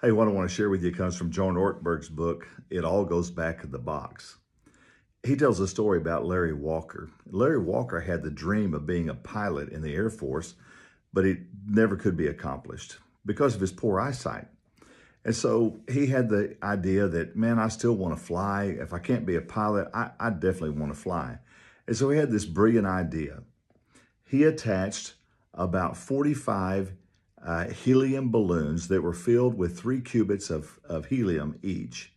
Hey, what I want to share with you comes from John Ortberg's book, It All Goes Back in the Box. He tells a story about Larry Walker. Larry Walker had the dream of being a pilot in the Air Force, but it never could be accomplished because of his poor eyesight. And so he had the idea that, man, I still want to fly. If I can't be a pilot, I definitely want to fly. And so he had this brilliant idea. He attached about 45 helium balloons that were filled with 3 cubits of helium each.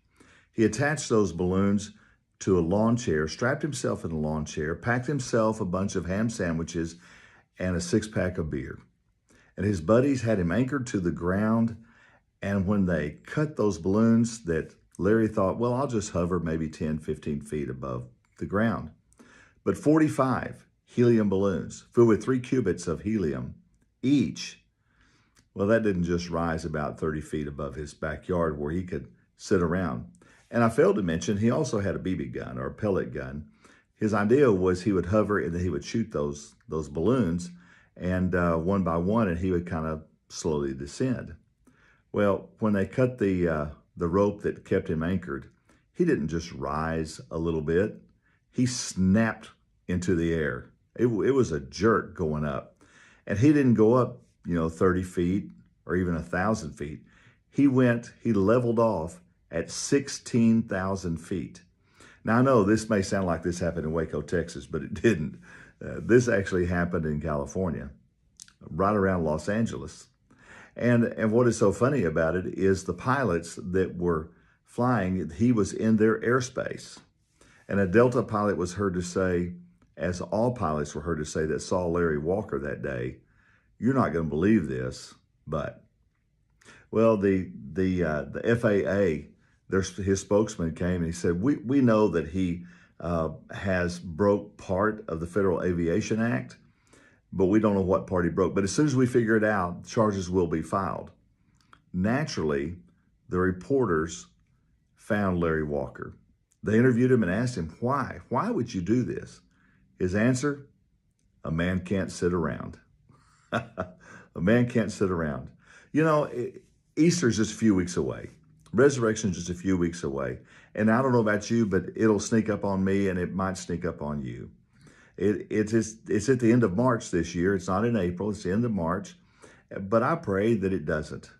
He attached those balloons to a lawn chair, strapped himself in a lawn chair, packed himself a bunch of ham sandwiches and a 6-pack of beer. And his buddies had him anchored to the ground. And when they cut those balloons, that Larry thought, well, I'll just hover maybe 10, 15 feet above the ground. But 45 helium balloons filled with 3 cubits of helium each. Well, that didn't just rise about 30 feet above his backyard where he could sit around. And I failed to mention, he also had a BB gun or a pellet gun. His idea was he would hover and then he would shoot those balloons and one by one, and he would kind of slowly descend. Well, when they cut the rope that kept him anchored, he didn't just rise a little bit. He snapped into the air. It was a jerk going up. And he didn't go up, 30 feet or even 1,000 feet. He leveled off at 16,000 feet. Now, I know this may sound like this happened in Waco, Texas, but it didn't. This actually happened in California, right around Los Angeles. And what is so funny about it is the pilots that were flying, he was in their airspace. And a Delta pilot was heard to say, as all pilots were heard to say that saw Larry Walker that day, "You're not going to believe this, but..." Well, the FAA, his spokesman came and he said, we know that he has broke part of the Federal Aviation Act, but we don't know what part he broke. But as soon as we figure it out, charges will be filed. Naturally, the reporters found Larry Walker. They interviewed him and asked him, why? Why would you do this? His answer, a man can't sit around. A man can't sit around. Easter's just a few weeks away. Resurrection's just a few weeks away. And I don't know about you, but it'll sneak up on me and it might sneak up on you. It's at the end of March this year. It's not in April, it's the end of March. But I pray that it doesn't.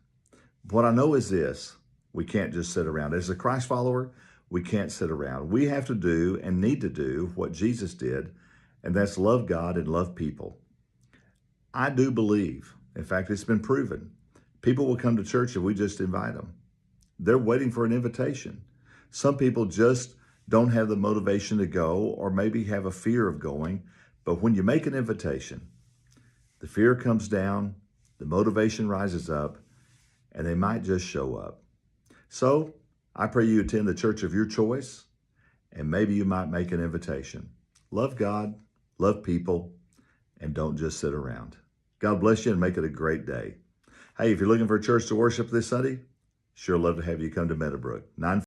What I know is this: we can't just sit around. As a Christ follower, we can't sit around. We have to do and need to do what Jesus did, and that's love God and love people. I do believe, in fact, it's been proven, people will come to church if we just invite them. They're waiting for an invitation. Some people just don't have the motivation to go, or maybe have a fear of going. But when you make an invitation, the fear comes down, the motivation rises up, and they might just show up. So I pray you attend the church of your choice, and maybe you might make an invitation. Love God, love people, and don't just sit around. God bless you and make it a great day. Hey, if you're looking for a church to worship this Sunday, sure love to have you come to Meadowbrook.